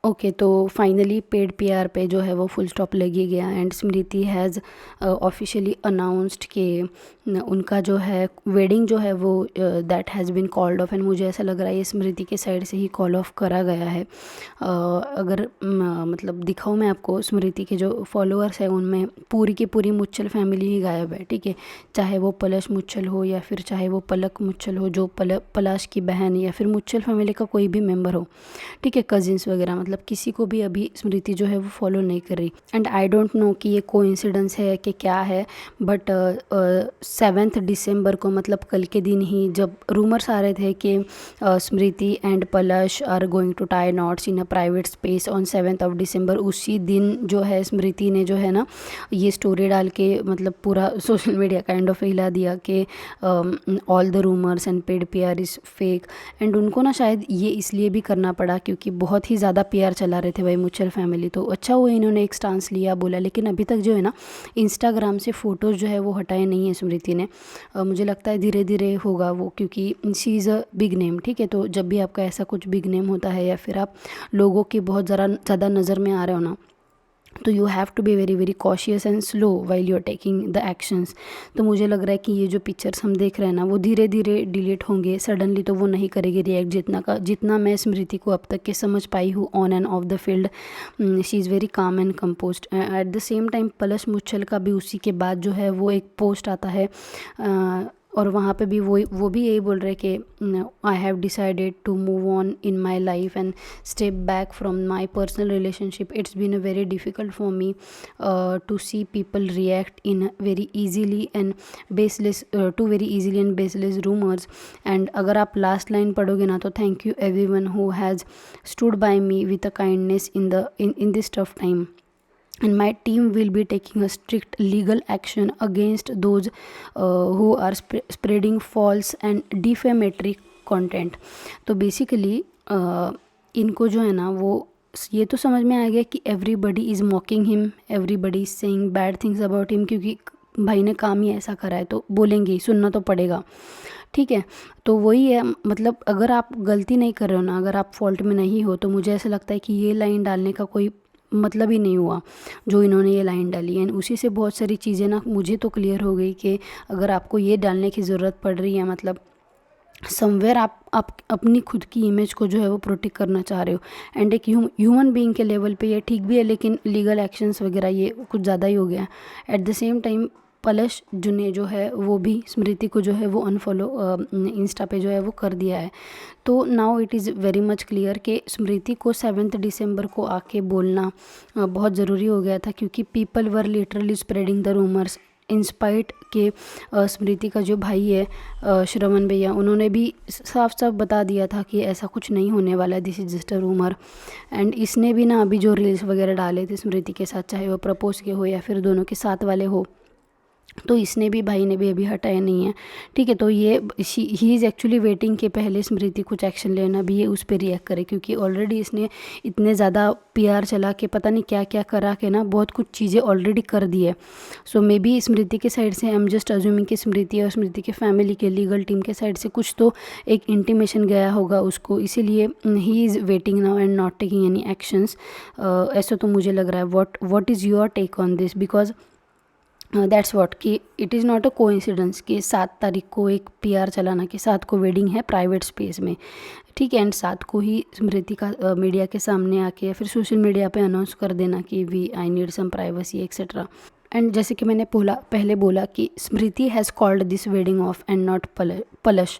Okay, तो finally paid PR पे जो है वो फुल स्टॉप लग ही गया and Smriti has officially announced कि उनका जो है वेडिंग जो है वो that has been called off. And मुझे ऐसा लग रहा है ये स्मृति के साइड से ही कॉल ऑफ करा गया है। अगर मतलब दिखाऊँ मैं आपको, स्मृति के जो फॉलोअर्स हैं उनमें पूरी की पूरी मुच्छल फैमिली ही गायब है, ठीक है। चाहे वो पलश मुच्छल हो या फिर चाहे वो पलक मुच्छल हो जो पलाश की बहन, या फिर मुच्छल फैमिली का कोई भी मेम्बर हो, ठीक है, कजिन्स वगैरह, मतलब किसी को भी अभी स्मृति जो है वो फॉलो नहीं कर रही। एंड आई डोंट नो कि ये कोइंसिडेंस है कि क्या है, बट 7 दिसंबर को, मतलब कल के दिन ही, जब रूमर्स आ रहे थे कि Smriti and Palash are going to tie knots in a private space on 7 December, उसी दिन जो है स्मृति ने जो है ना ये स्टोरी डाल के मतलब पूरा सोशल मीडिया काइंड ऑफ हिला दिया कि all the rumours and paid PR is fake. And उनको ना शायद ये इसलिए भी करना पड़ा क्योंकि बहुत ही ज़्यादा पीआर चला रहे थे भाई मुच्छल फैमिली। तो अच्छा हुआ इन्होंने एक स्टांस लिया, बोला, लेकिन अभी तक जो है ना इंस्टाग्राम से फ़ोटोज़ जो है वो हटाए नहीं है स्मृति ने। मुझे लगता है धीरे धीरे होगा वो, क्योंकि she is a big name, ठीक है। तो जब भी आपका ऐसा कुछ बिग नेम होता है या फिर आप लोगों के बहुत ज़्यादा नज़र में आ रहे हो ना, तो you have to be very very cautious and slow while you are taking the actions. तो मुझे लग रहा है कि ये जो पिक्चर्स हम देख रहे हैं ना वो धीरे धीरे डिलीट होंगे, सडनली तो वो नहीं करेगी रिएक्ट। जितना मैं स्मृति को अब तक के समझ पाई हूँ on and off the field, she is very calm and composed. At the same time Palash Muchhal का भी उसी के बाद जो है वो एक पोस्ट आता है, और वहाँ पे भी वो भी यही बोल रहे कि I have decided to move on in my life and step back from my personal relationship. It's been a very difficult for me to see people react in very easily and baseless to very easily and baseless rumours. And अगर आप last line पढ़ोगे ना, तो thank you everyone who has stood by me with a kindness in this tough time, and my team will be taking a strict legal action against those who are spreading false and defamatory content। तो basically इनको जो है ना वो ये तो समझ में आ गया कि everybody is मॉकिंग him, everybody is saying bad things about him, क्योंकि भाई ने काम ही ऐसा करा है तो बोलेंगे ही, सुनना तो पड़ेगा, ठीक है। तो वही है, मतलब अगर आप गलती नहीं कर रहे हो ना, अगर आप फॉल्ट में नहीं हो, तो मुझे ऐसा लगता है कि ये लाइन डालने का कोई मतलब ही नहीं हुआ जो इन्होंने ये लाइन डाली। एंड उसी से बहुत सारी चीज़ें ना मुझे तो क्लियर हो गई कि अगर आपको ये डालने की ज़रूरत पड़ रही है, मतलब समवेयर आप अपनी खुद की इमेज को जो है वो प्रोटेक्ट करना चाह रहे हो। एंड एक ह्यूमन बीइंग के लेवल पे ये ठीक भी है, लेकिन लीगल एक्शंस वगैरह ये कुछ ज़्यादा ही हो गया। Eight the same time Palash जुने जो है वो भी स्मृति को जो है वो अनफॉलो इंस्टा पे जो है वो कर दिया है। तो now it is very much clear कि स्मृति को 7 दिसंबर को आके बोलना बहुत ज़रूरी हो गया था, क्योंकि people were literally spreading the rumours in spite के स्मृति का जो भाई है श्रवण भैया, उन्होंने भी साफ साफ बता दिया था कि ऐसा कुछ नहीं होने वाला है, this is just a rumour. And इसने भी ना अभी जो रील्स वगैरह डाले थे स्मृति के साथ, चाहे वो प्रपोज के हो या फिर दोनों के साथ वाले हो, तो इसने भी, भाई ने भी अभी हटाया नहीं है, ठीक है। तो ये ही इज़ एक्चुअली वेटिंग कि पहले स्मृति कुछ एक्शन लेना भी ये उस पर रिएक्ट करे, क्योंकि ऑलरेडी इसने इतने ज़्यादा पीआर चला के पता नहीं क्या क्या करा के ना बहुत कुछ चीज़ें ऑलरेडी कर दी है। सो मे बी स्मृति के साइड से आई एम जस्ट अज्यूमिंग कि स्मृति और स्मृति के फैमिली के लीगल टीम के साइड से कुछ तो एक इंटीमेशन गया होगा उसको, इसीलिए he is waiting now and not taking any actions. ऐसा तो मुझे लग रहा है। What is your take on this? Because that's what कि it is not a coincidence कि 7 तारीख को एक पीआर चलाना कि 7 को वेडिंग है प्राइवेट स्पेस में, ठीक है। एंड 7 को ही स्मृति का मीडिया के सामने आके या फिर सोशल मीडिया पे अनाउंस कर देना कि I need some privacy etcetera. And जैसे कि मैंने पहले बोला कि Smriti has called this wedding off and not Palash,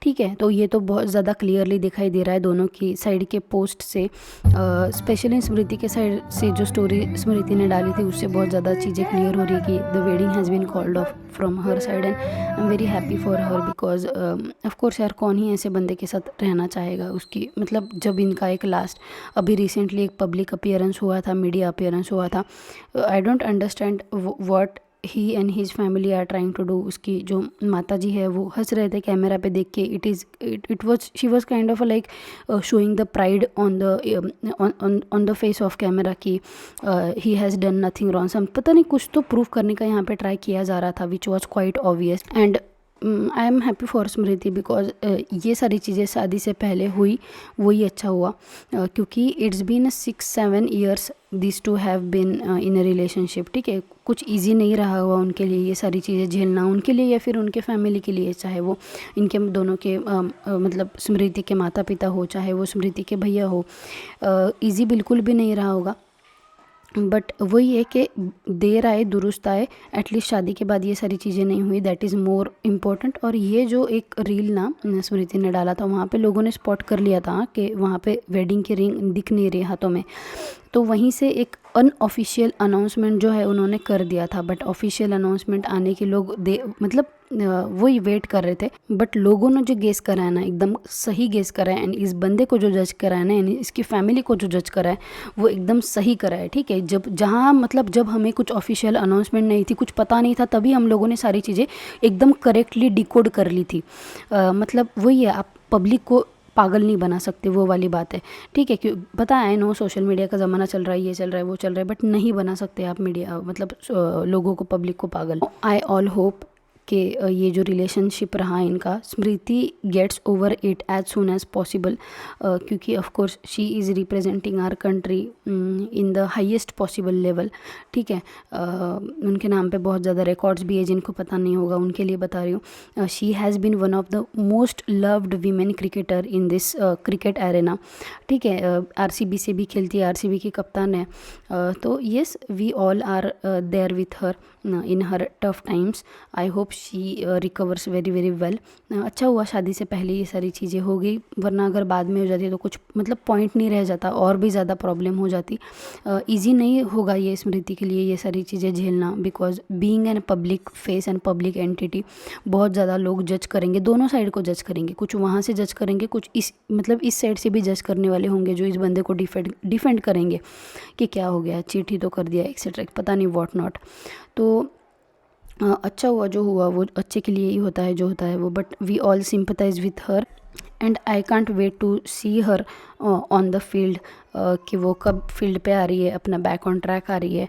ठीक है। तो ये तो बहुत ज़्यादा क्लियरली दिखाई दे रहा है दोनों की साइड के पोस्ट से, स्पेशली स्मृति के साइड से जो स्टोरी स्मृति ने डाली थी उससे बहुत ज़्यादा चीज़ें क्लियर हो रही है कि the wedding has been called off from her side. And I am very happy for her, because of course यार कौन ही ऐसे बंदे के साथ रहना चाहेगा। उसकी मतलब जब इनका एक लास्ट अभी रिसेंटली एक पब्लिक अपीयरेंस हुआ था, मीडिया अपीयरेंस हुआ था, I don't understand what he and his family are trying to do. उसकी जो माता जी है वो हंस रहे थे कैमरा पे देख के, it was she was kind of like showing the pride on the face of camera कि he has done nothing wrong. Some पता नहीं कुछ तो प्रूव करने का यहाँ पे ट्राई किया जा रहा था, which was quite obvious. And I am happy for Smriti because ये सारी चीज़ें शादी से पहले हुई, वही अच्छा हुआ, क्योंकि it's been 6-7 years this to have been in a relationship, ठीक है। कुछ इजी नहीं रहा हुआ उनके लिए ये सारी चीज़ें झेलना, उनके लिए या फिर उनके फैमिली के लिए, चाहे वो इनके दोनों के मतलब स्मृति के माता पिता हो, चाहे वो स्मृति के भैया हो, इजी बिल्कुल भी नहीं रहा होगा। बट वही है कि देर आए दुरुस्त आए, एटलीस्ट शादी के बाद ये सारी चीज़ें नहीं हुई, दैट इज़ मोर इम्पोर्टेंट। और ये जो एक रील ना स्मृति ने डाला था, वहाँ पे लोगों ने स्पॉट कर लिया था कि वहाँ पे वेडिंग की रिंग दिख नहीं रही हाथों में, तो वहीं से एक अनऑफिशियल अनाउंसमेंट जो है उन्होंने कर दिया था। बट ऑफिशियल अनाउंसमेंट आने के लोग मतलब वही वेट कर रहे थे। बट लोगों ने जो गेस करा है ना, एकदम सही गेस करा है, एंड इस बंदे को जो जज करा है ना, यानी इसकी फैमिली को जो जज करा है, वो एकदम सही करा है, ठीक है। जब हमें कुछ ऑफिशियल अनाउंसमेंट नहीं थी, कुछ पता नहीं था, तभी हम लोगों ने सारी चीज़ें एकदम करेक्टली डिकोड कर ली थी। मतलब वही है, आप पब्लिक को पागल नहीं बना सकते, वो वाली बात है, ठीक है। क्यों पता है, नो सोशल मीडिया का ज़माना चल रहा है, ये चल रहा है, वो चल रहा है, बट नहीं बना सकते आप मीडिया मतलब लोगों को, पब्लिक को पागल। आई ऑल होप कि ये जो रिलेशनशिप रहा इनका, Smriti gets over it as soon as possible, क्योंकि of course she is representing our country in the highest possible level, ठीक है। उनके नाम पे बहुत ज़्यादा रिकॉर्ड्स भी है, जिनको पता नहीं होगा उनके लिए बता रही हूँ। She has been one of the most loved women cricketer in this cricket arena, ठीक है। आरसीबी से भी खेलती है, आरसीबी की कप्तान है, तो yes we all are there with her in her tough times. I hope she recovers very very well. अच्छा हुआ शादी से पहले ये सारी चीज़ें हो गई, वरना अगर बाद में हो जाती तो कुछ मतलब पॉइंट नहीं रह जाता, और भी ज़्यादा प्रॉब्लम हो जाती। ईजी नहीं होगा ये स्मृति के लिए ये सारी चीज़ें झेलना, because being an public face and public entity, बहुत ज़्यादा लोग जज करेंगे, दोनों साइड को जज करेंगे, कुछ वहाँ से जज करेंगे, कुछ इस साइड से भी जज करने वाले होंगे जो इस बंदे को डिफेंड करेंगे कि क्या हो गया, चीट ही तो कर दिया, एक्सेट्रा, पता नहीं व्हाट नॉट। तो अच्छा हुआ जो हुआ, वो अच्छे के लिए ही होता है जो होता है वो। But we all sympathise with her, and I can't wait to see her on the field, कि वो कब फील्ड पे आ रही है, अपना बैक ऑन ट्रैक आ रही है।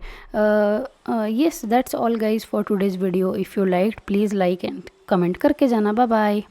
Yes, that's all guys for today's video. If you like, please like and comment करके जाना। बाय बाय।